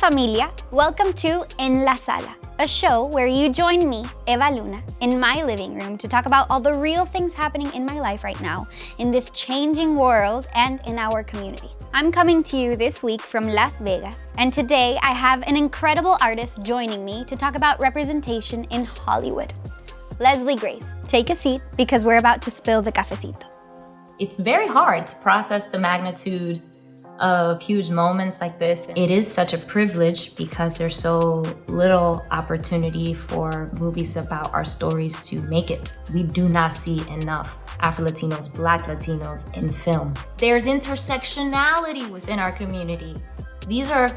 familia, welcome to En la Sala, a show where you join me, Evaluna, in my living room to talk about all the real things happening in my life right now, in this changing world and in our community. I'm coming to you this week from Las Vegas, and today I have an incredible artist joining me to talk about representation in Hollywood. Leslie Grace, take a seat because we're about to spill the cafecito. It's very hard to process the magnitude of huge moments like this. It is such a privilege because there's so little opportunity for movies about our stories to make it. We do not see enough Afro-Latinos, Black Latinos in film. There's intersectionality within our community. These are,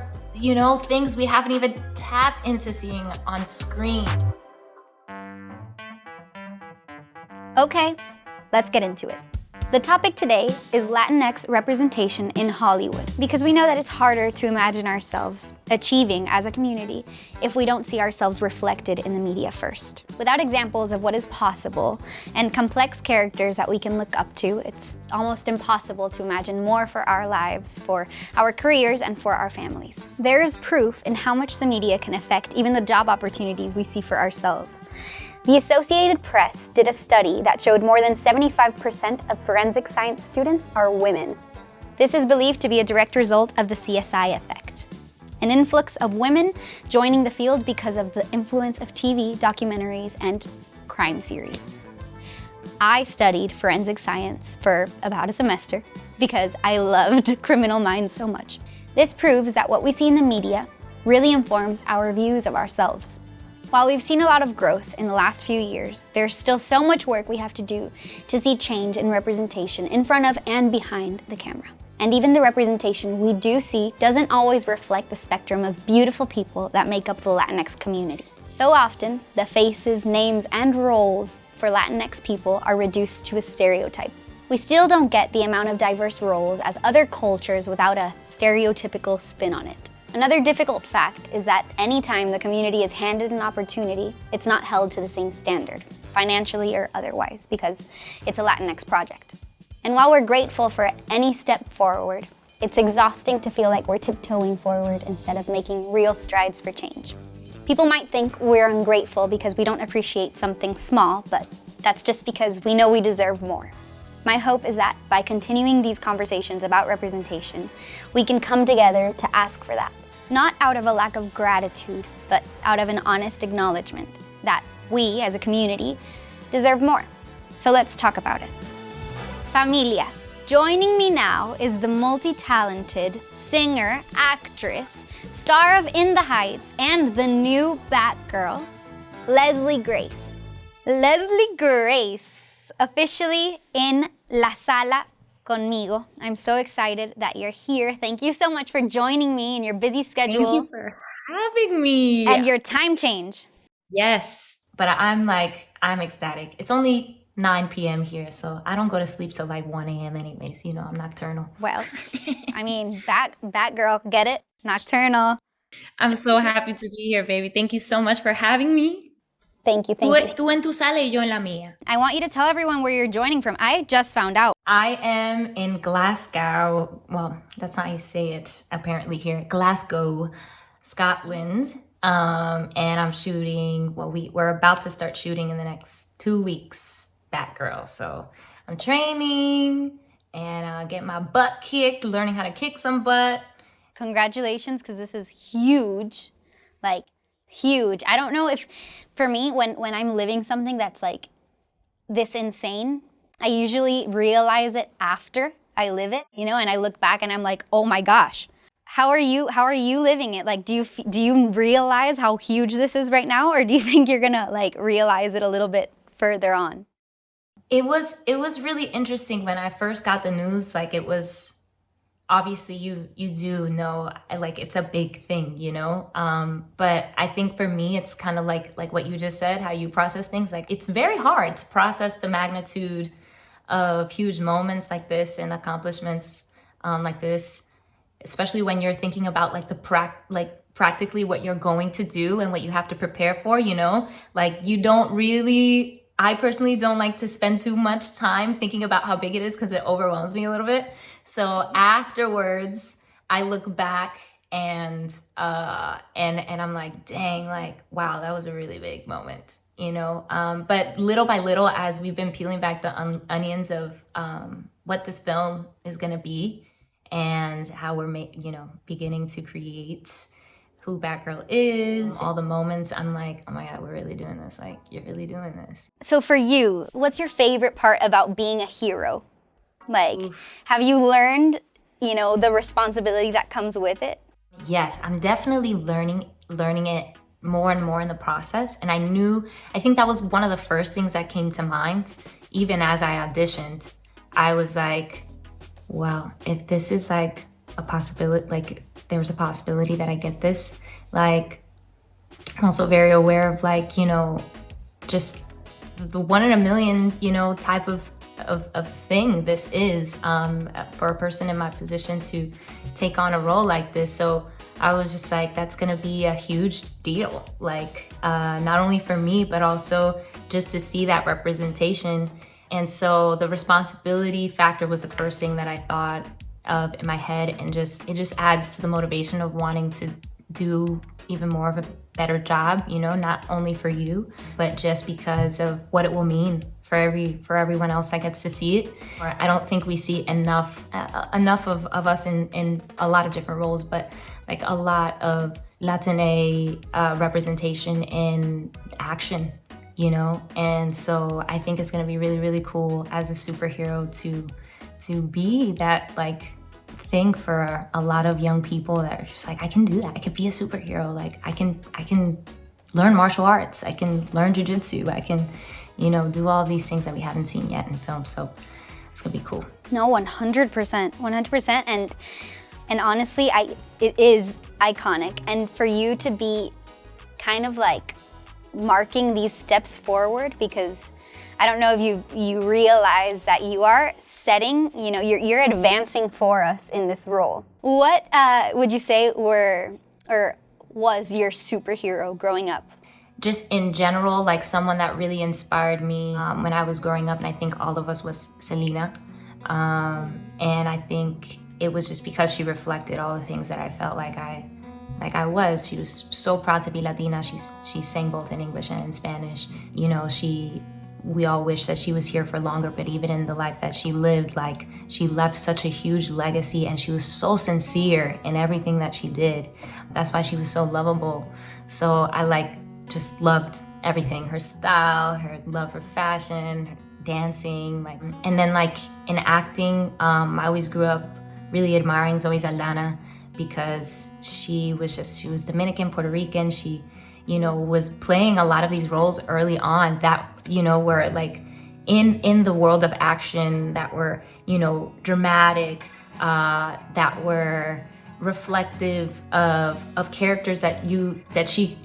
things we haven't even tapped into seeing on screen. Okay, let's get into it. The topic today is Latinx representation in Hollywood, because we know that it's harder to imagine ourselves achieving as a community if we don't see ourselves reflected in the media first. Without examples of what is possible and complex characters that we can look up to, it's almost impossible to imagine more for our lives, for our careers, and for our families. There is proof in how much the media can affect even the job opportunities we see for ourselves. The Associated Press did a study that showed more than 75% of forensic science students are women. This is believed to be a direct result of the CSI effect, an influx of women joining the field because of the influence of TV, documentaries, and crime series. I studied forensic science for about a semester because I loved Criminal Minds so much. This proves that what we see in the media really informs our views of ourselves. While we've seen a lot of growth in the last few years, there's still so much work we have to do to see change in representation in front of and behind the camera. And even the representation we do see doesn't always reflect the spectrum of beautiful people that make up the Latinx community. So often, the faces, names, and roles for Latinx people are reduced to a stereotype. We still don't get the amount of diverse roles as other cultures without a stereotypical spin on it. Another difficult fact is that anytime the community is handed an opportunity, it's not held to the same standard, financially or otherwise, because it's a Latinx project. And while we're grateful for any step forward, it's exhausting to feel like we're tiptoeing forward instead of making real strides for change. People might think we're ungrateful because we don't appreciate something small, but that's just because we know we deserve more. My hope is that by continuing these conversations about representation, we can come together to ask for that. Not out of a lack of gratitude, but out of an honest acknowledgement that we, as a community, deserve more. So let's talk about it. Familia, joining me now is the multi-talented singer, actress, star of In the Heights, and the new Batgirl, Leslie Grace. Leslie Grace, officially in La Sala conmigo. I'm so excited that you're here. Thank you so much for joining me in your busy schedule. Thank you for having me. And your time change. Yes, but I'm ecstatic. It's only 9 p.m. here, so I don't go to sleep till like 1 a.m. anyways. I'm nocturnal. Well, I mean, that girl, get it? Nocturnal. I'm so happy to be here, baby. Thank you so much for having me. Thank you. Tú en tu sala y yo en la mía. I want you to tell everyone where you're joining from. I just found out. I am in Glasgow. Well, that's not how you say it, apparently here. Glasgow, Scotland. And I'm shooting, we're about to start shooting in the next 2 weeks, Batgirl. So I'm training and getting my butt kicked, learning how to kick some butt. Congratulations, because this is huge. Like, huge. I don't know if, for me, when I'm living something that's like this insane, I usually realize it after I live it, and I look back and I'm like, oh my gosh, how are you living it? Like, do you realize how huge this is right now, or do you think you're gonna like realize it a little bit further on? It was really interesting when I first got the news. Like, it was obviously you do know, like, it's a big thing, but I think for me it's kind of like what you just said, how you process things. Like, it's very hard to process the magnitude of huge moments like this and accomplishments like this, especially when you're thinking about like practically what you're going to do and what you have to prepare for. Like, I personally don't like to spend too much time thinking about how big it is because it overwhelms me a little bit. So afterwards, I look back And I'm like, dang, like, wow, that was a really big moment, you know. But little by little, as we've been peeling back the onions of what this film is gonna be, and how we're beginning to create who Batgirl is, all the moments, I'm like, oh my God, we're really doing this. Like, you're really doing this. So for you, what's your favorite part about being a hero? Like, have you learned, the responsibility that comes with it? Yes, I'm definitely learning it more and more in the process. And I think that was one of the first things that came to mind, even as I auditioned. I was like, well, if this is like a possibility, like there's a possibility that I get this, like I'm also very aware of like, just the 1 in a million, type of thing this is for a person in my position to take on a role like this. So I was just like, that's gonna be a huge deal, like not only for me, but also just to see that representation. And so the responsibility factor was the first thing that I thought of in my head, and it just adds to the motivation of wanting to do even more of a better job, not only for you, but just because of what it will mean for everyone else that gets to see it. I don't think we see enough of us in a lot of different roles, but like a lot of Latina representation in action, and so I think it's going to be really, really cool as a superhero to be that like thing for a lot of young people that are just like, I can do that. I could be a superhero. Like I can learn martial arts. I can learn jujitsu. I can, do all these things that we haven't seen yet in film. So it's gonna be cool. No, 100%, 100%. And honestly, it is iconic. And for you to be kind of like marking these steps forward, because I don't know if you realize that you are setting, you're advancing for us in this role. What would you say was your superhero growing up? Just in general, like someone that really inspired me when I was growing up, and I think all of us, was Selena. And I think it was just because she reflected all the things that I felt like I was. She was so proud to be Latina. She sang both in English and in Spanish. We all wish that she was here for longer, but even in the life that she lived, like she left such a huge legacy, and she was so sincere in everything that she did. That's why she was so lovable. So I just loved everything, her style, her love for fashion, her dancing, and then in acting, I always grew up really admiring Zoe Saldana, because she was Dominican, Puerto Rican. She was playing a lot of these roles early on that, were like in the world of action, that were, dramatic, that were reflective of characters that she,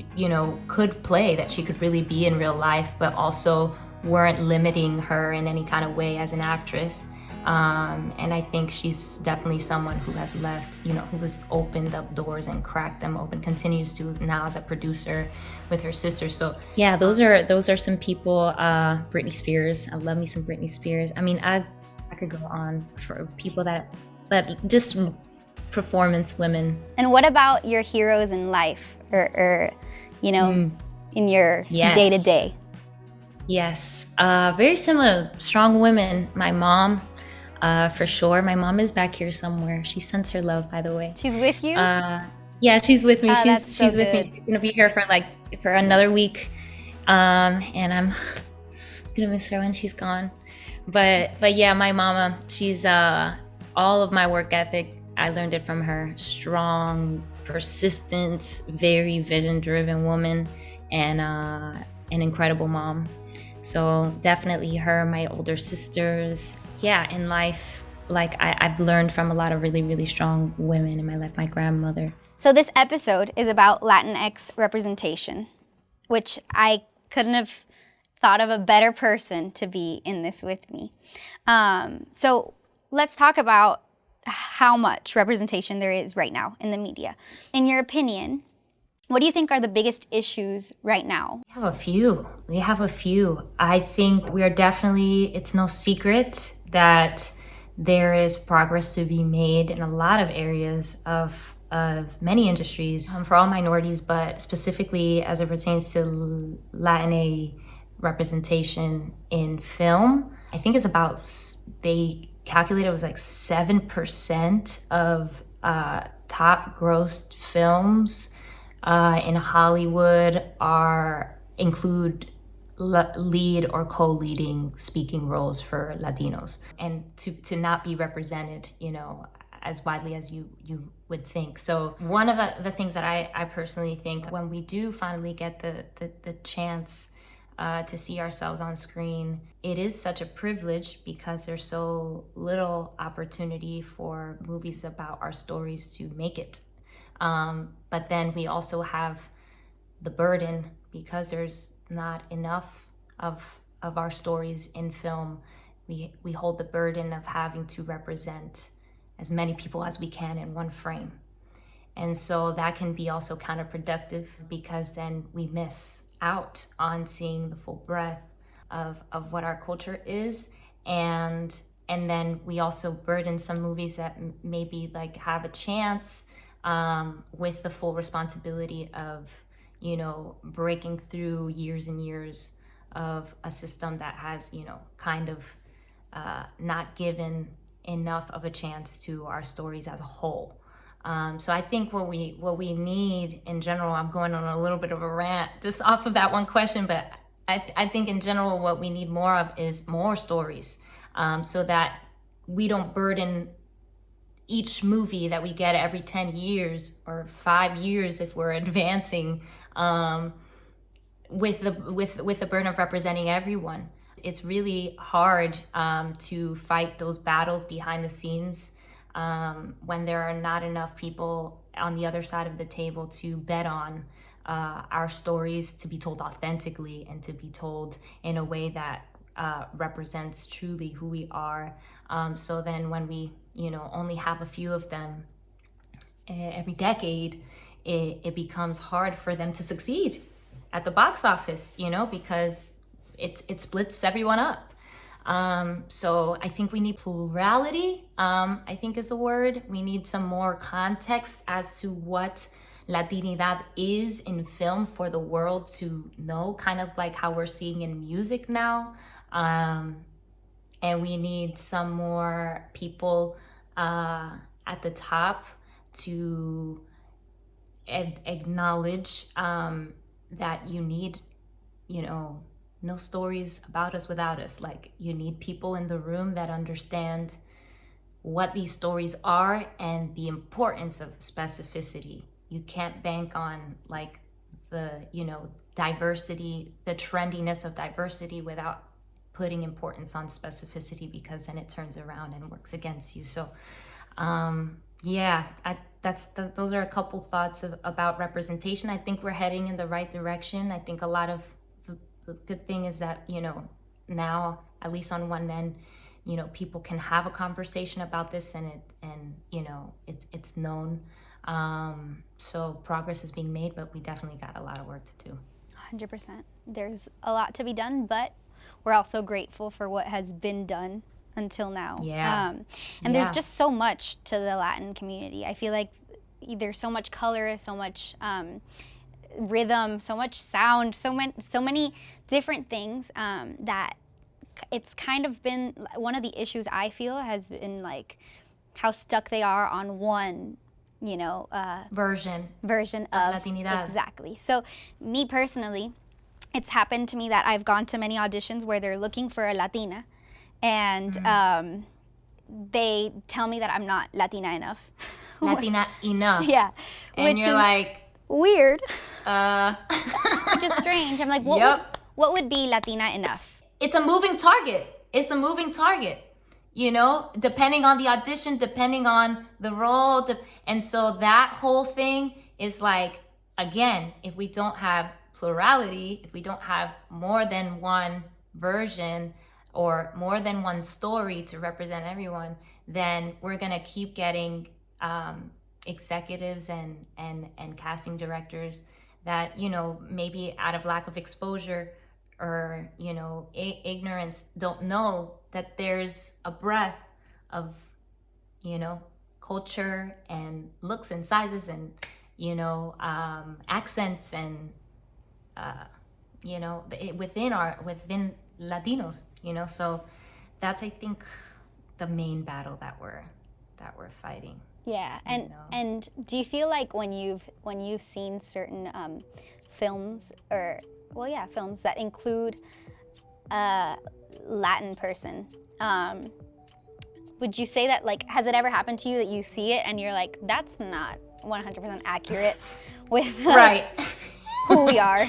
could play, that she could really be in real life, but also weren't limiting her in any kind of way as an actress. And I think she's definitely someone who has left, who has opened up doors and cracked them open, continues to now as a producer with her sister. So yeah, those are some people. Britney Spears, I love me some Britney Spears. I mean, I could go on for people but just performance women. And what about your heroes in life, or in your day-to-day? Yes, very similar, strong women. My mom. For sure. My mom is back here somewhere. She sends her love, by the way. She's with you? Yeah, she's with me. She's with me. She's gonna be here for another week. And I'm gonna miss her when she's gone. But yeah, my mama, she's all of my work ethic, I learned it from her. Strong, persistent, very vision-driven woman, and an incredible mom. So definitely her, my older sisters. Yeah, in life, I've learned from a lot of really, really strong women in my life, my grandmother. So this episode is about Latinx representation, which I couldn't have thought of a better person to be in this with me. So let's talk about how much representation there is right now in the media. In your opinion, what do you think are the biggest issues right now? We have a few. I think it's no secret that there is progress to be made in a lot of areas of of many industries for all minorities, but specifically as it pertains to Latina representation in film. I think it's about, they calculated it was like 7% of top grossed films in Hollywood include lead or co-leading speaking roles for Latinos, and to not be represented, as widely as you would think. So one of the things that I personally think, when we do finally get the chance to see ourselves on screen, it is such a privilege because there's so little opportunity for movies about our stories to make it. But then we also have the burden, because there's not enough of our stories in film. We hold the burden of having to represent as many people as we can in one frame. And so that can be also counterproductive, because then we miss out on seeing the full breadth of what our culture is. And then we also burden some movies that maybe like have a chance with the full responsibility of, breaking through years and years of a system that has, kind of not given enough of a chance to our stories as a whole. So I think what we need in general, I'm going on a little bit of a rant just off of that one question, but I think in general what we need more of is more stories, so that we don't burden each movie that we get every 10 years or 5 years if we're advancing, with the burden of representing everyone. It's really hard to fight those battles behind the scenes when there are not enough people on the other side of the table to bet on our stories to be told authentically and to be told in a way that represents truly who we are. So then when we, only have a few of them every decade, it becomes hard for them to succeed at the box office, because it splits everyone up. So I think we need plurality, I think is the word. We need some more context as to what Latinidad is in film for the world to know, kind of like how we're seeing in music now. And we need some more people at the top to acknowledge that you need, no stories about us without us. Like, you need people in the room that understand what these stories are and the importance of specificity. You can't bank on like the, diversity, the trendiness of diversity without putting importance on specificity, because then it turns around and works against you. So those are a couple thoughts about representation. I think we're heading in the right direction. I think a lot of the good thing is that, now, at least on one end, people can have a conversation about this, and it's known. So progress is being made, but we definitely got a lot of work to do. 100%. There's a lot to be done, but we're also grateful for what has been done until now. Yeah. And there's just so much to the Latin community. I feel like there's so much color, so much rhythm, so much sound, so many different things that it's kind of been one of the issues I feel has been like how stuck they are on one, version of Latinidad. Exactly. So me personally, it's happened to me that I've gone to many auditions where they're looking for a Latina, and they tell me that I'm not Latina enough. Latina enough. Yeah. And which you're is like, weird. Which is strange. I'm like, what would be Latina enough? It's a moving target. Depending on the audition, depending on the role. And so that whole thing is like, again, if we don't have plurality, if we don't have more than one version or more than one story to represent everyone, then we're gonna keep getting executives and casting directors that, maybe out of lack of exposure or, ignorance, don't know that there's a breadth of, culture and looks and sizes and accents and within Latinos, so that's, I think, the main battle that we're fighting. Yeah, and do you feel like when you've seen certain films films that include a Latin person, would you say that, like, has it ever happened to you that you see it and you're like, that's not 100% accurate with right who we are?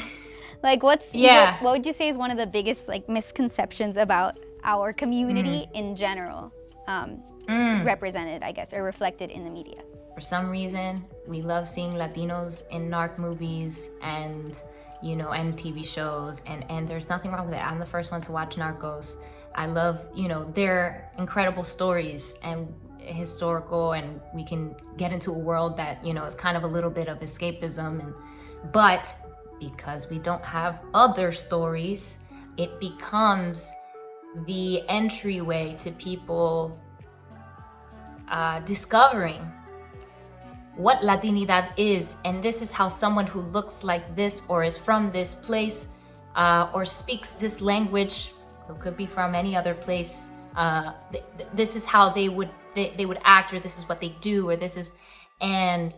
Like, what would you say is one of the biggest, like, misconceptions about our community in general, represented, I guess, or reflected in the media? For some reason, we love seeing Latinos in narc movies and and TV shows, and there's nothing wrong with it. I'm the first one to watch Narcos. I love their incredible stories and historical, and we can get into a world that is kind of a little bit of escapism, but because we don't have other stories, it becomes the entryway to people discovering what Latinidad is, and this is how someone who looks like this or is from this place or speaks this language, who could be from any other place, this is how they would act, or this is what they do, or this is, and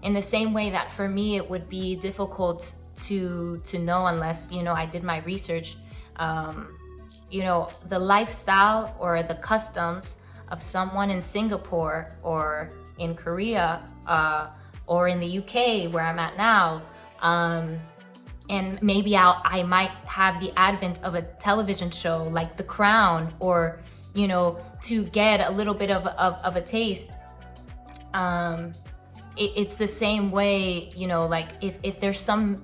in the same way that for me it would be difficult to know unless I did my research, the lifestyle or the customs of someone in Singapore or in Korea or in the UK where I'm at now, and maybe I might have the advent of a television show like The Crown, or to get a little bit of a taste. It's the same way, like if there's some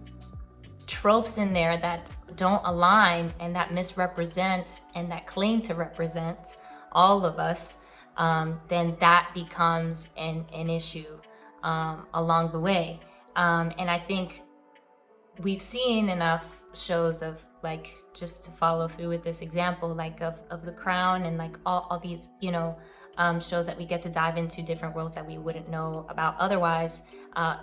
tropes in there that don't align and that misrepresent and that claim to represent all of us, then that becomes an issue along the way. And I think we've seen enough shows of, like, just to follow through with this example, like of The Crown and like all these, shows that we get to dive into different worlds that we wouldn't know about otherwise,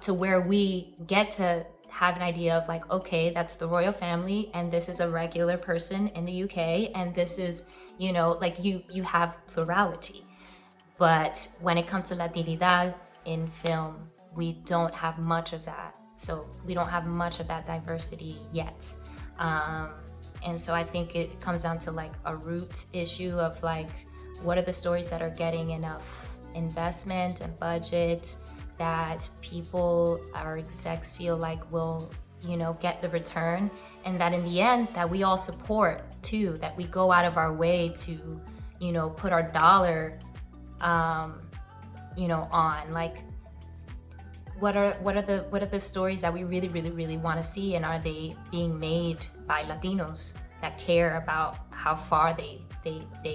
to where we get to have an idea of, like, okay, that's the royal family, and this is a regular person in the UK, and this is, like you have plurality. But when it comes to Latinidad in film, we don't have much of that. So we don't have much of that diversity yet. And so I think it comes down to, like, a root issue of, like, what are the stories that are getting enough investment and budget that people, our execs, feel like will, get the return, and that in the end that we all support too, that we go out of our way to, put our dollar, on, like, what are the stories that we really, really, really want to see, and are they being made by Latinos that care about how far they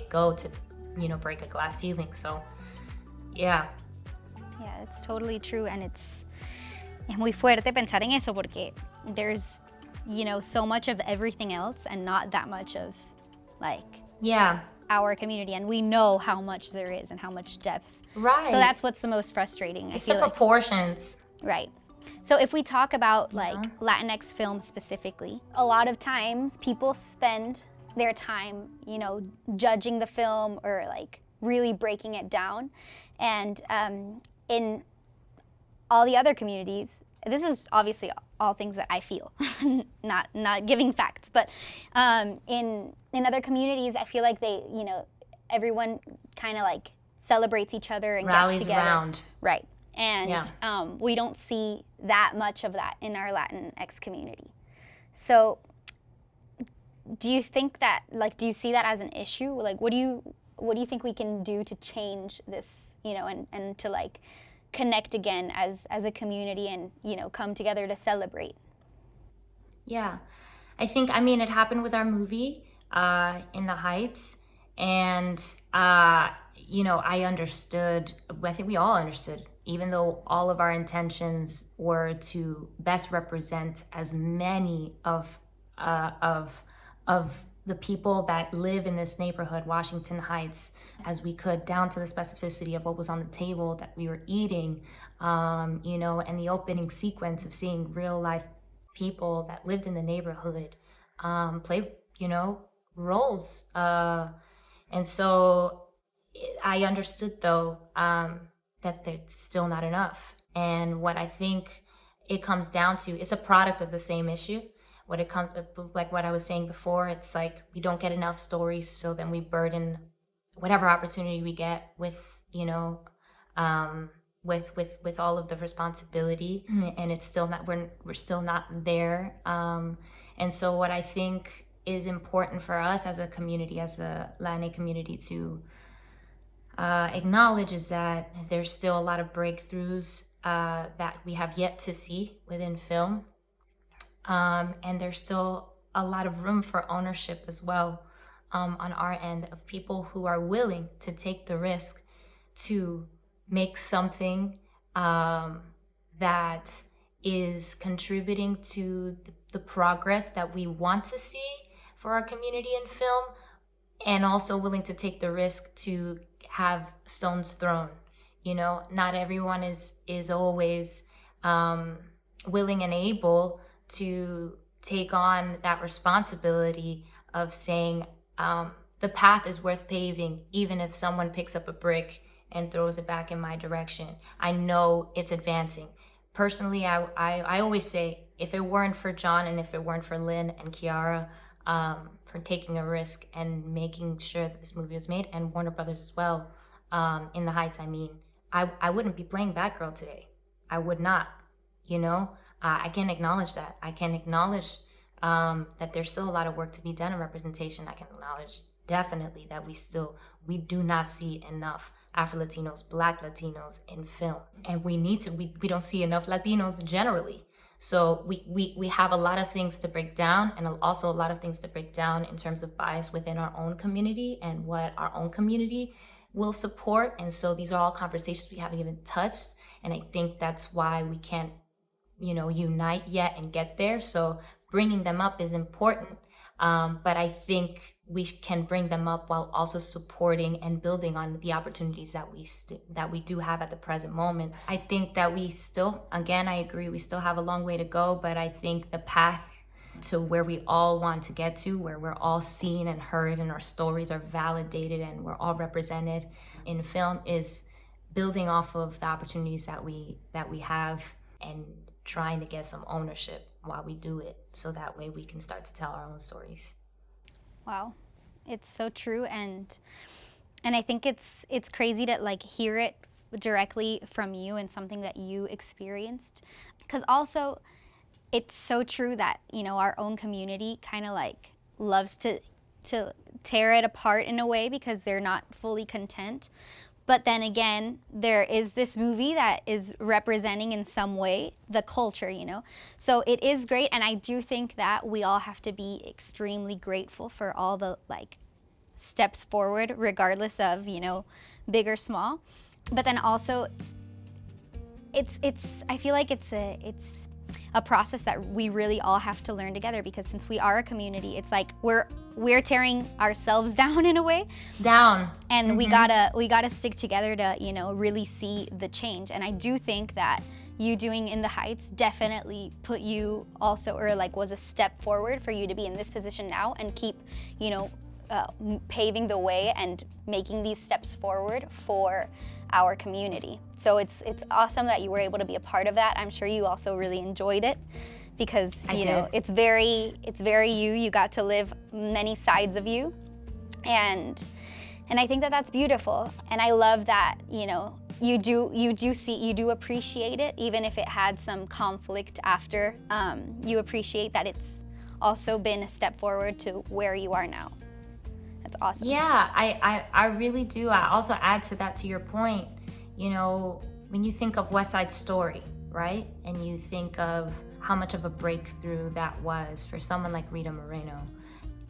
go to, break a glass ceiling? So, yeah. Yeah, it's totally true, and es muy fuerte pensar en eso porque there's, so much of everything else and not that much of, like, our community, and we know how much there is and how much depth. Right. So that's what's the most frustrating. It's I feel the proportions. Right. So if we talk about, like, Latinx films specifically, a lot of times people spend their time, judging the film or, like, really breaking it down. And in all the other communities, this is obviously all things that I feel, not giving facts, but in other communities, I feel like they, everyone kind of, like, celebrates each other and rallies gets together. Around. Right. And we don't see that much of that in our Latinx community. So do you think that, like, do you see that as an issue? Like, what do you think we can do to change this, and to, like, connect again as a community and, come together to celebrate? Yeah. I think, it happened with our movie, In the Heights. And, I understood, I think we all understood, even though all of our intentions were to best represent as many of the people that live in this neighborhood, Washington Heights, as we could, down to the specificity of what was on the table that we were eating, you know, and the opening sequence of seeing real life people that lived in the neighborhood play, you know, roles. And so I understood, though, that it's still not enough. And what I think it comes down to, it's a product of the same issue. What it comes, like what I was saying before, it's like we don't get enough stories, so then we burden whatever opportunity we get with, you know, with all of the responsibility, and it's still not, we're still not there. And so what I think is important for us as a community, as a Latin community, to acknowledge is that there's still a lot of breakthroughs that we have yet to see within film. And there's still a lot of room for ownership as well, on our end, of people who are willing to take the risk to make something that is contributing to the progress that we want to see for our community in film, and also willing to take the risk to have stones thrown. You know, not everyone is always willing and able to take on that responsibility of saying, the path is worth paving, even if someone picks up a brick and throws it back in my direction. I know it's advancing. Personally, I always say, if it weren't for John, and if it weren't for Lynn and Kiara, for taking a risk and making sure that this movie was made, and Warner Brothers as well, in the Heights, I mean, I wouldn't be playing Batgirl today. I would not, you know? I can acknowledge that. I can acknowledge that there's still a lot of work to be done in representation. I can acknowledge definitely that we do not see enough Afro-Latinos, Black Latinos in film. And we need to, we don't see enough Latinos generally. So we have a lot of things to break down, and also a lot of things to break down in terms of bias within our own community and what our own community will support. And so these are all conversations we haven't even touched. And I think that's why we can't, you know, unite yet and get there. So bringing them up is important. But I think we can bring them up while also supporting and building on the opportunities that we do have at the present moment. I think that we still, again, I agree, we still have a long way to go, but I think the path to where we all want to get to, where we're all seen and heard and our stories are validated and we're all represented in film, is building off of the opportunities that we have, and trying to get some ownership while we do it, so that way we can start to tell our own stories. Wow, it's so true, and I think it's crazy to like hear it directly from you and something that you experienced, because also it's so true that, you know, our own community kind of like loves to tear it apart in a way because they're not fully content. But then again, there is this movie that is representing in some way the culture, you know? So it is great, and I do think that we all have to be extremely grateful for all the like steps forward, regardless of, you know, big or small. But then also, I feel like it's a process that we really all have to learn together, because since we are a community, it's like we're tearing ourselves down in a way. And we gotta stick together to, you know, really see the change. And I do think that you doing In the Heights definitely put you also, or like was a step forward for you to be in this position now and keep, you know, paving the way and making these steps forward for our community. So it's awesome that you were able to be a part of that. I'm sure you also really enjoyed it, because you know, it's very you. You got to live many sides of you, and I think that that's beautiful. And I love that, you know, you do appreciate it, even if it had some conflict after. You appreciate that it's also been a step forward to where you are now. That's awesome. Yeah, I really do. I also add to that, to your point, you know, when you think of West Side Story, right? And you think of how much of a breakthrough that was for someone like Rita Moreno,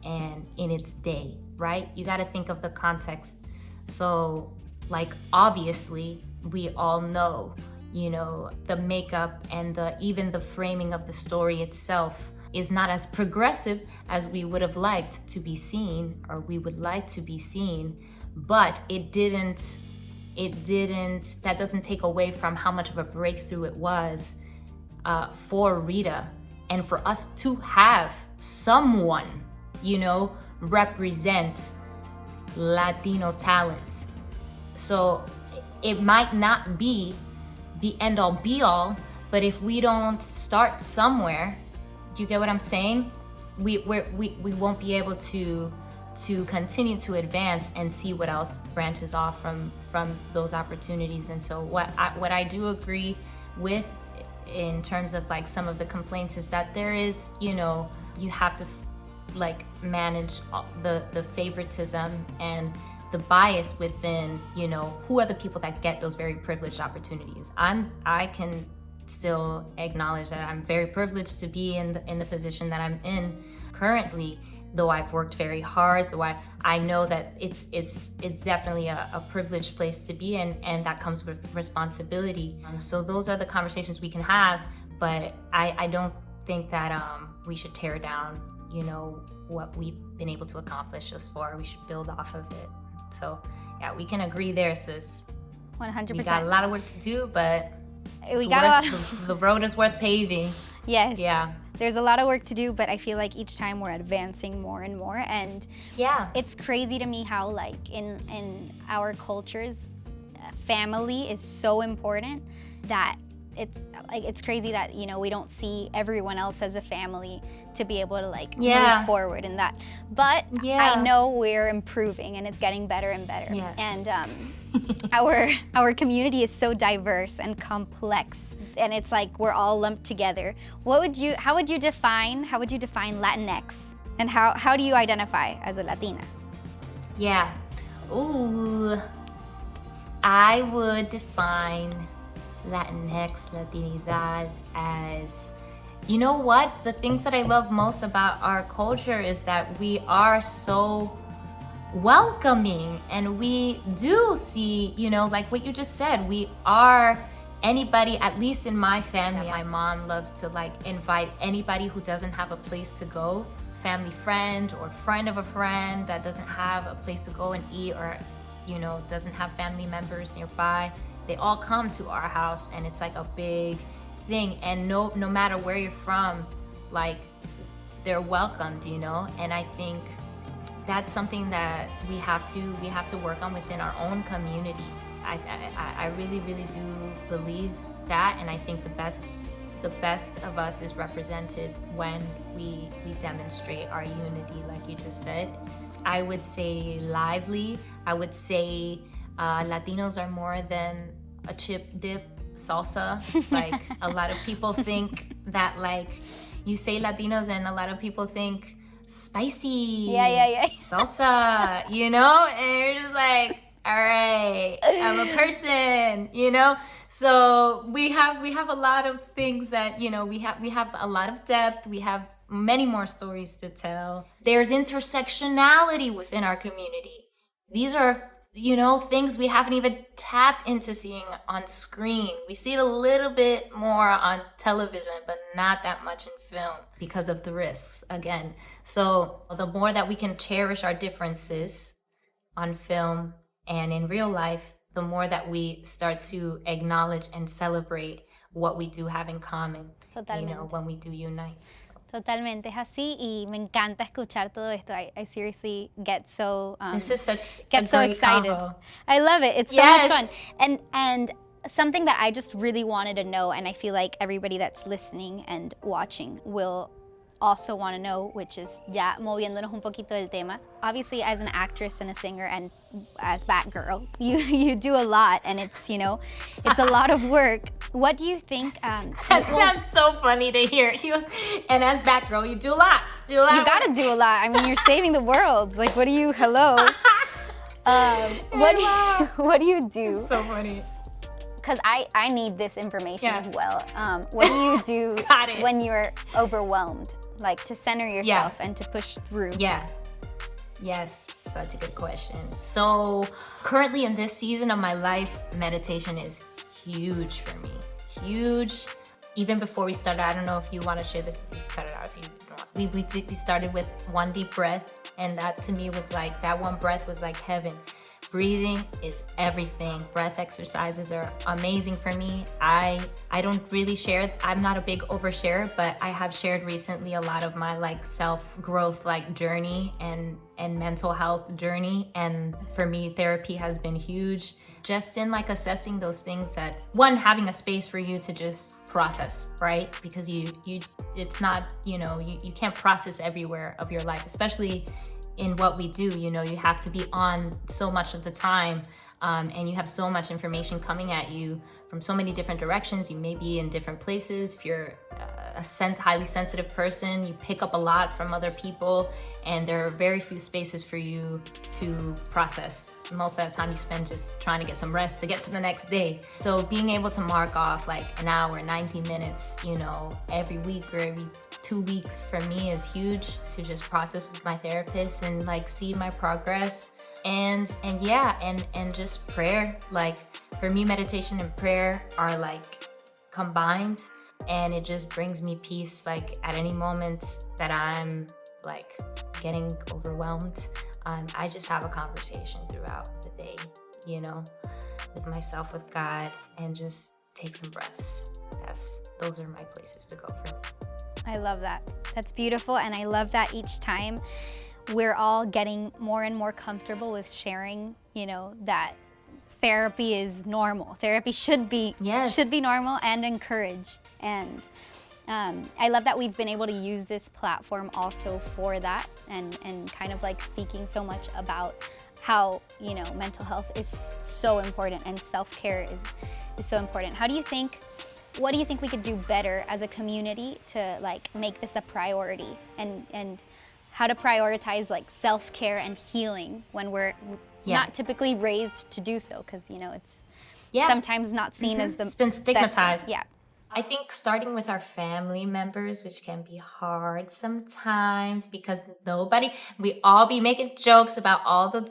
and in its day, right? You got to think of the context. So, like, obviously, we all know, you know, the makeup and even the framing of the story itself is not as progressive as we would have liked to be seen, or we would like to be seen, but that doesn't take away from how much of a breakthrough it was for Rita, and for us to have someone, represent Latino talent. So it might not be the end all be all, but if we don't start somewhere, do you get what I'm saying? We won't be able to continue to advance and see what else branches off from those opportunities. And so what I do agree with in terms of like some of the complaints is that there is, you have to like manage the favoritism and the bias within, who are the people that get those very privileged opportunities. I can still acknowledge that I'm very privileged to be in the position that I'm in currently, though I've worked very hard, though I know that it's definitely a privileged place to be in, and that comes with responsibility. So those are the conversations we can have, but I don't think that we should tear down, what we've been able to accomplish just for. We should build off of it. So yeah, we can agree there, sis. 100%. We got a lot of work to do, but the road is worth paving. Yes. Yeah. There's a lot of work to do, but I feel like each time we're advancing more and more. And yeah, it's crazy to me how like in our cultures, family is so important that it's crazy that, we don't see everyone else as a family to be able to like move forward in that. But I know we're improving and it's getting better and better. Yes. And our community is so diverse and complex, and it's like we're all lumped together. How would you define Latinx, and how do you identify as a Latina? Yeah. Ooh. I would define Latinx, Latinidad as, you know what? The things that I love most about our culture is that we are so welcoming, and we do see, like what you just said, we are anybody, at least in my family, my mom loves to like invite anybody who doesn't have a place to go, family friend or friend of a friend that doesn't have a place to go and eat, or doesn't have family members nearby. They all come to our house, and it's like a big thing, and no matter where you're from, like they're welcomed, and I think that's something that we have to work on within our own community. I really, really do believe that, and I think the best of us is represented when we demonstrate our unity, like you just said. I would say lively. I would say Latinos are more than a chip dip salsa. Like a lot of people think that like you say Latinos and a lot of people think spicy salsa, and you're just like, all right, I'm a person, So we have a lot of things that, we have a lot of depth. We have many more stories to tell. There's intersectionality within our community. These are, things we haven't even tapped into seeing on screen. We see it a little bit more on television, but not that much in film because of the risks, again. So the more that we can cherish our differences on film and in real life, the more that we start to acknowledge and celebrate what we do have in common, when we do unite. So. Totalmente, es así, y me encanta escuchar todo esto. I seriously get so this is such get a so great excited. Combo. I love it. It's so much fun. And something that I just really wanted to know, and I feel like everybody that's listening and watching will also want to know, which is ya moviéndonos un poquito del tema. Obviously, as an actress and a singer and as Batgirl, you do a lot, and it's it's a lot of work. What do you think? That sounds so funny to hear. She goes, and as Batgirl, you do a lot. You gotta do a lot. I mean, you're saving the world. Like, what do you? Hello. What do you do? It's so funny. Because I need this information as well. What do you do when you're overwhelmed? Like to center yourself and to push through? Yeah. Yes, such a good question. So currently in this season of my life, meditation is huge for me. Huge. Even before we started, I don't know if you want to share this, cut it out if you We started with one deep breath, and that to me was like, that one breath was like heaven. Breathing is everything. Breath exercises are amazing for me. I don't really share. I'm not a big oversharer, but I have shared recently a lot of my like self-growth like journey and mental health journey. And for me, therapy has been huge. Just in like assessing those things that, one, having a space for you to just process, right? Because you it's not, you can't process everywhere of your life, especially in what we do. You have to be on so much of the time, and you have so much information coming at you from so many different directions. You may be in different places. If you're a highly sensitive person, you pick up a lot from other people, and there are very few spaces for you to process. Most of the time you spend just trying to get some rest to get to the next day. So being able to mark off like an hour, 90 minutes, every week or every 2 weeks for me is huge, to just process with my therapist and like see my progress. And just prayer. Like for me, meditation and prayer are like combined, and it just brings me peace. Like at any moment that I'm like getting overwhelmed, I just have a conversation throughout the day, with myself, with God, and just take some breaths. Those are my places to go for me. I love that. That's beautiful, and I love that each time we're all getting more and more comfortable with sharing, that therapy is normal. Therapy should be normal and encouraged. And I love that we've been able to use this platform also for that, and kind of like speaking so much about how, mental health is so important and self-care is so important. What do you think we could do better as a community to like make this a priority, and how to prioritize like self-care and healing when we're not typically raised to do so, because it's sometimes not seen as the It's been stigmatized. Yeah. I think starting with our family members, which can be hard sometimes because we all be making jokes about all the,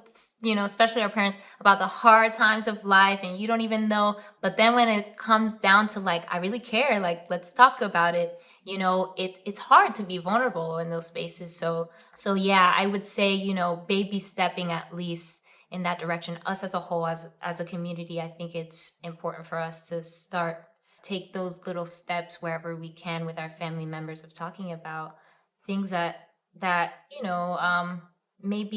especially our parents, about the hard times of life, and you don't even know. But then when it comes down to like, I really care, like, let's talk about it. It's hard to be vulnerable in those spaces. So yeah, I would say, baby stepping at least in that direction. Us as a whole, as a community, I think it's important for us to take those little steps wherever we can with our family members of talking about things that may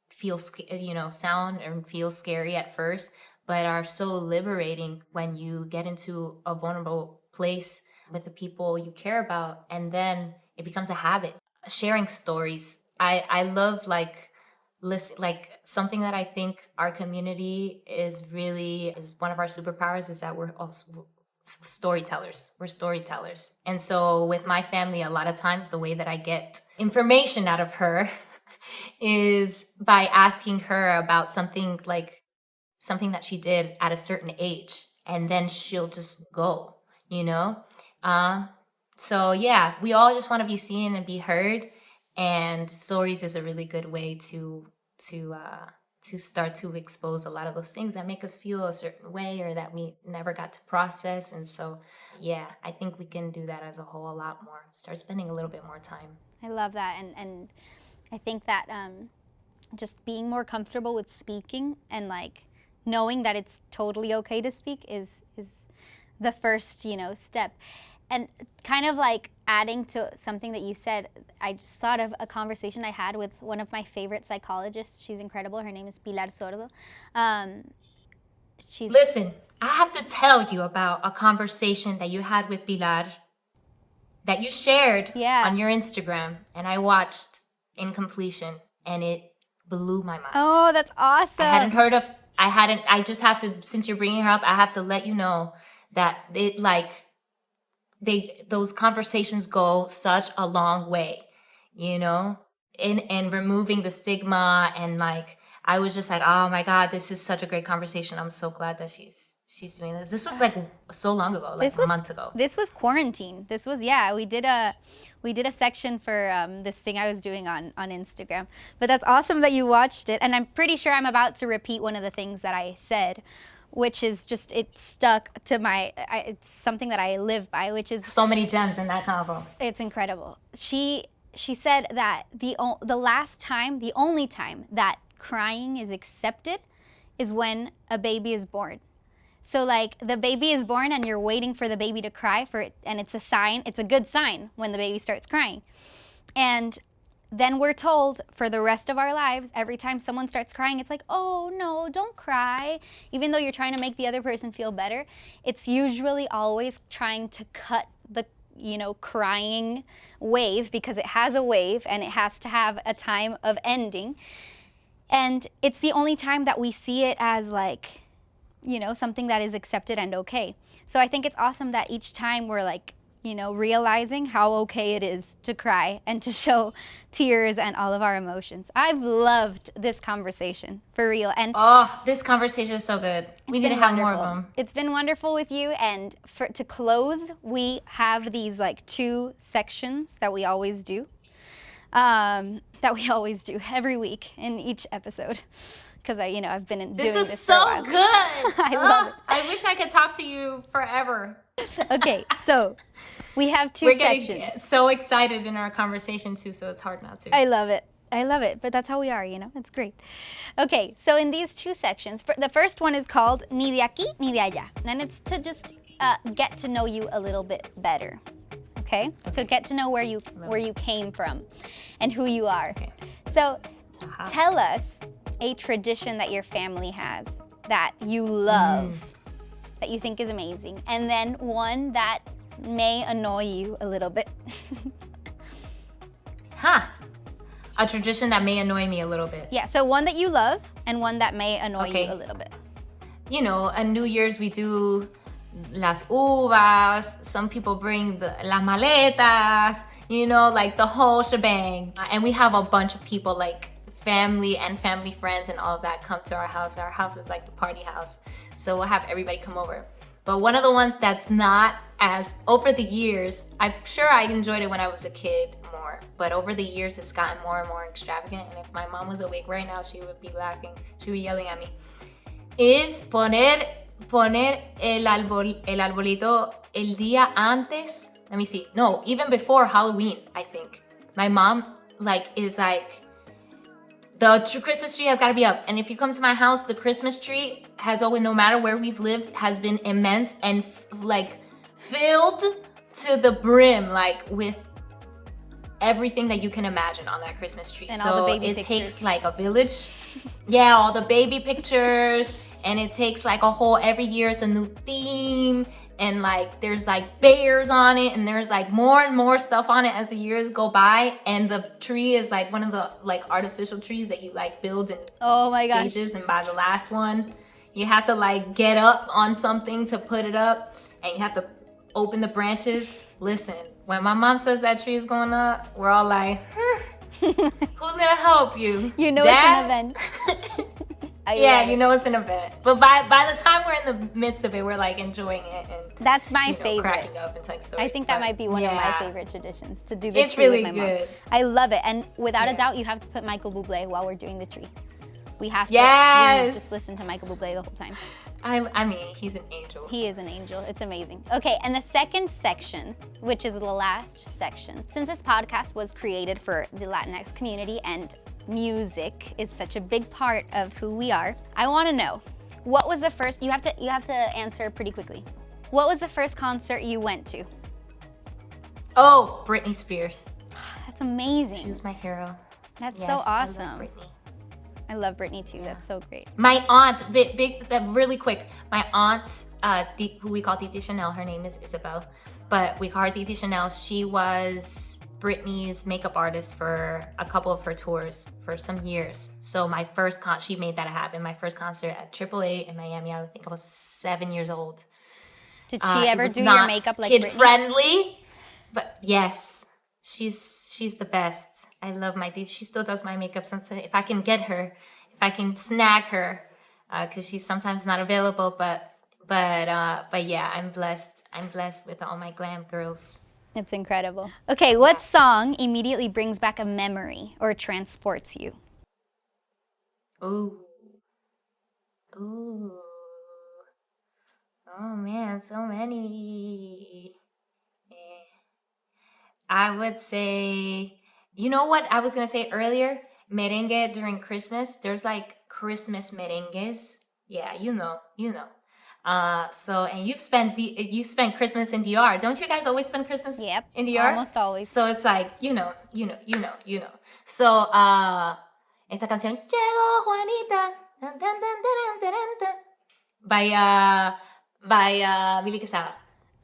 feel sound and feel scary at first, but are so liberating when you get into a vulnerable place with the people you care about, and then it becomes a habit. Sharing stories. I love listen, like something that I think our community is one of our superpowers, is that we're also storytellers. We're storytellers. And so with my family, a lot of times the way that I get information out of her is by asking her about something that she did at a certain age, and then she'll just go, so yeah, we all just want to be seen and be heard, and stories is a really good way to start to expose a lot of those things that make us feel a certain way, or that we never got to process. And so yeah, I think we can do that as a whole a lot more. Start spending a little bit more time. I love that, and I think that just being more comfortable with speaking, and like knowing that it's totally okay to speak is the first step. And kind of like adding to something that you said, I just thought of a conversation I had with one of my favorite psychologists. She's incredible. Her name is Pilar Sordo. Listen, I have to tell you about a conversation that you had with Pilar that you shared on your Instagram, and I watched in completion, and it blew my mind. Oh, that's awesome. I just have to, since you're bringing her up, I have to let you know that those conversations go such a long way, in removing the stigma. And like, I was just like, oh my God, this is such a great conversation. I'm so glad that she's doing this. This was like so long ago, a month ago. This was quarantine. This was, we did a section for this thing I was doing on Instagram. But that's awesome that you watched it. And I'm pretty sure I'm about to repeat one of the things that I said. which is just, it stuck to it's something that I live by, which is So many gems in that convo. it's incredible. She said that the only time that crying is accepted is when a baby is born. So like the baby is born and you're waiting for the baby to cry for it, and it's a sign, it's a good sign when the baby starts crying. And then we're told for the rest of our lives, every time someone starts crying, it's like, oh no, don't cry. Even though you're trying to make the other person feel better, it's usually always trying to cut the crying wave, because it has a wave and it has to have a time of ending. And it's the only time that we see it as like, something that is accepted and okay. So I think it's awesome that each time we're like, realizing how okay it is to cry and to show tears and all of our emotions. I've loved this conversation, for real. And this conversation is so good. We need to have more of them. It's been wonderful with you. And to close, we have these like 2 sections that we always do. Every week in each episode. Because I've been doing this for a while. This is so good. I love it. I wish I could talk to you forever. Okay, so we have 2 sections. We're getting so excited in our conversation too, so it's hard not to. I love it, but that's how we are, it's great. Okay, so in these 2 sections, the first one is called Ni de aquí, ni de allá. And it's to just get to know you a little bit better, okay? So get to know where you came from and who you are. Okay. So tell us a tradition that your family has that you love, that you think is amazing, and then one that may annoy you a little bit. A tradition that may annoy me a little bit. Yeah, so one that you love and one that may annoy you a little bit. On New Year's we do las uvas, some people bring las maletas, like the whole shebang. And we have a bunch of people like family and family friends and all of that come to our house. Our house is like the party house. So we'll have everybody come over. But one of the ones that's not as, over the years, I'm sure I enjoyed it when I was a kid more, but over the years it's gotten more and more extravagant. And if my mom was awake right now, she would be laughing, she would be yelling at me, is poner el arbolito el día antes. Let me see. No, even before Halloween, I think. My mom is like, the Christmas tree has got to be up. And if you come to my house, the Christmas tree has always, no matter where we've lived, has been immense and filled to the brim, with everything that you can imagine on that Christmas tree. And so all the baby it pictures. takes a village. Yeah, all the baby pictures. And it takes a whole, every year it's a new theme. And there's bears on it, and there's more and more stuff on it as the years go by. And the tree is one of the artificial trees that you build in stages. And by the last one, you have to get up on something to put it up, and you have to open the branches. Listen, when my mom says that tree is going up, we're all like, who's gonna help you? Dad? It's an event. It's an event. But by the time we're in the midst of it, we're enjoying it and that's my favorite. Cracking up and telling stories. I think that might be one of my favorite traditions, to do the it's tree really with my good. mom. I love it, and without a doubt, you have to put Michael Bublé while we're doing the tree. We have to just listen to Michael Bublé the whole time. I mean, he's an angel. He is an angel. It's amazing. Okay, and the second section, which is the last section, since this podcast was created for the Latinx community and music is such a big part of who we are, I want to know, what was the first, you have to answer pretty quickly. What was the first concert you went to? Oh, Britney Spears. That's amazing. She was my hero. That's so awesome. I love Britney. I love Britney too. Yeah. That's so great. My aunt, really quick. My aunt, who we call Titi Chanel, her name is Isabel, but we call her Titi Chanel. She was Britney's makeup artist for a couple of her tours for some years. So my first she made that happen. My first concert at AAA in Miami, I think I was 7 years old. Did she ever do your makeup like kid Britney? Friendly, but yes, she's the best. I love my Titi. She still does my makeup since if I can get her, if I can snag her, because she's sometimes not available. But yeah, I'm blessed. I'm blessed with all my glam girls. It's incredible. Okay, what song immediately brings back a memory or transports you? Ooh. Oh man, so many. I would say, you know what I was gonna say earlier? Merengue during Christmas. There's like Christmas merengues. Yeah, you know. So and you spent Christmas in DR. Don't you guys always spend Christmas Yep, in DR? almost always. So it's like, So esta canción Llegó Juanita dun, dun, dun, dun, dun, dun, dun, by Billy Quesada.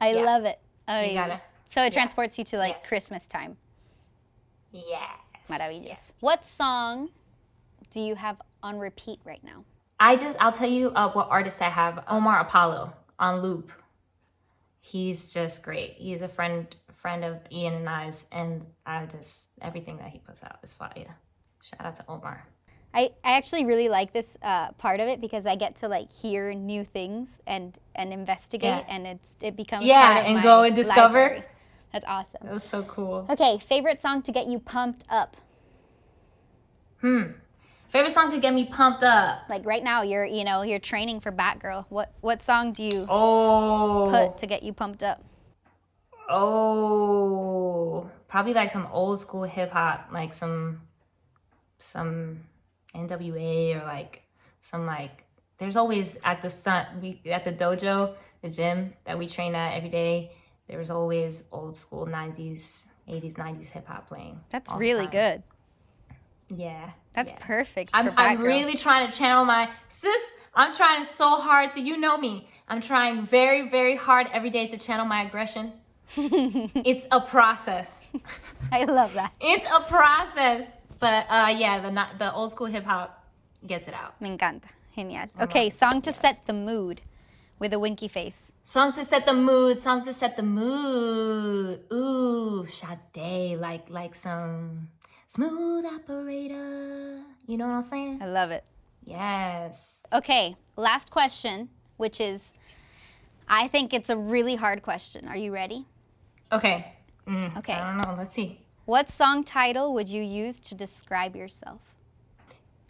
I Yeah. love it. You Amazing. gotta. So it yeah. transports you to like Yes. Christmas time. Yes. Maravilloso. Yes. What song do you have on repeat right now? I'll tell you what artist I have. Omar Apollo on loop. He's just great. He's a friend of Ian and I's, and everything that he puts out is fire. Shout out to Omar. I actually really like this part of it because I get to like hear new things and investigate, Yeah. and it becomes Yeah, part of and my go and discover. library. That's awesome. That was so cool. Okay, favorite song to get you pumped up? Favorite song to get me pumped up? Like right now, you're training for Batgirl. What song do you Oh. put to get you pumped up? Oh. Probably like some old school hip hop, like some NWA or like some like. There's always at the dojo, the gym that we train at every day. There's always old school 90s, 80s, 90s hip hop playing. That's all the really time. good. Yeah. That's yeah. perfect for I'm Batgirl. really trying to channel my sis. I'm trying so hard to, you know me. I'm trying very, very hard every day to channel my aggression. It's a process. I love that. It's a process. But yeah, the old school hip hop gets it out. Me encanta. Genial. Okay, song to set the mood with a winky face. Song to set the mood. Song to set the mood. Ooh, Sade, like some Smooth Operator. You know what I'm saying? I love it. Yes. Okay, last question, which is, I think it's a really hard question. Are you ready? Okay. Okay. I don't know. Let's see. What song title would you use to describe yourself?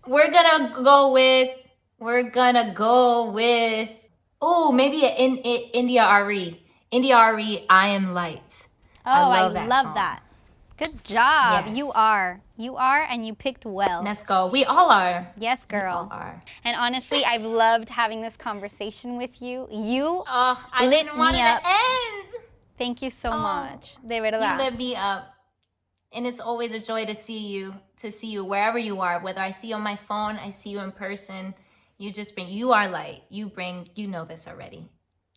We're gonna go with. Oh, maybe an India Ari. India Ari, I Am Light. Oh, I love song. that. Good job. Yes. You are, and you picked well. Let's go. We all are. Yes, We all girl. are. And honestly, I've loved having this conversation with you. You Oh, I lit didn't want me it up. to end. Thank you so Oh, much. De You verdad. lit me up. And it's always a joy to see you wherever you are, whether I see you on my phone, I see you in person. You are light. You know this already.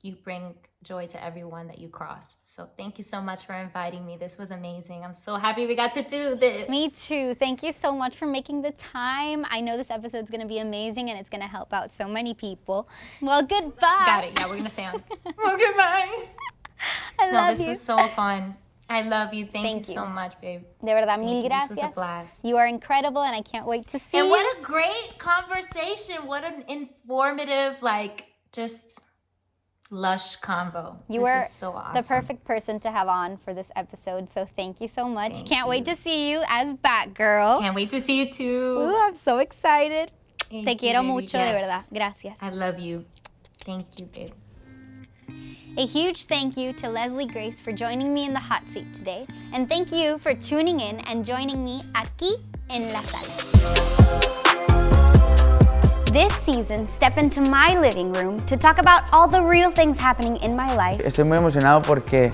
You bring joy to everyone that you cross. So thank you so much for inviting me. This was amazing. I'm so happy we got to do this. Me too. Thank you so much for making the time. I know this episode's going to be amazing and it's going to help out so many people. Well, goodbye. Got it. Yeah, we're going to stay on. Well, goodbye. I love This you. was so fun. I love you. Thank you you. so much, babe. De verdad, mil you. gracias. This was a blast. You are incredible and I can't wait to see And you. what a great conversation. What an informative, just lush convo. You This were is so awesome. the perfect person to have on for this episode, so thank you so much. Thank Can't wait you. to see you as Batgirl. Can't wait to see you too. Ooh, I'm so excited. Thank Te you, quiero baby. mucho, Yes. de verdad. Gracias. I love you. Thank you, babe. A huge thank you to Leslie Grace for joining me in the hot seat today. And thank you for tuning in and joining me aquí en La Sala. This season, step into my living room to talk about all the real things happening in my life. Estoy muy emocionado porque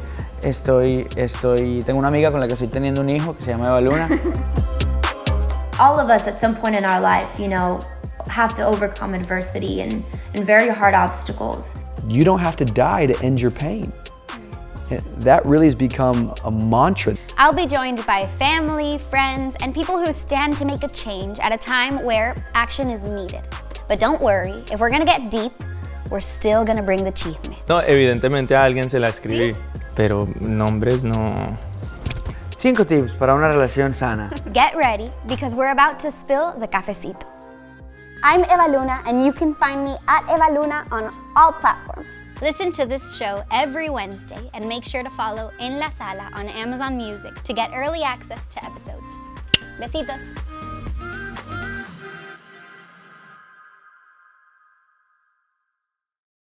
tengo una amiga con la que estoy teniendo un hijo que se llama Evaluna. All of us at some point in our life, have to overcome adversity and very hard obstacles. You don't have to die to end your pain. That really has become a mantra. I'll be joined by family, friends, and people who stand to make a change at a time where action is needed. But don't worry, if we're gonna get deep, we're still gonna bring the chisme. No, evidentemente a alguien se la escribí, pero nombres no. 5 tips para una relación sana. Get ready, because we're about to spill the cafecito. I'm Evaluna, and you can find me at Evaluna on all platforms. Listen to this show every Wednesday, and make sure to follow En La Sala on Amazon Music to get early access to episodes. Besitos.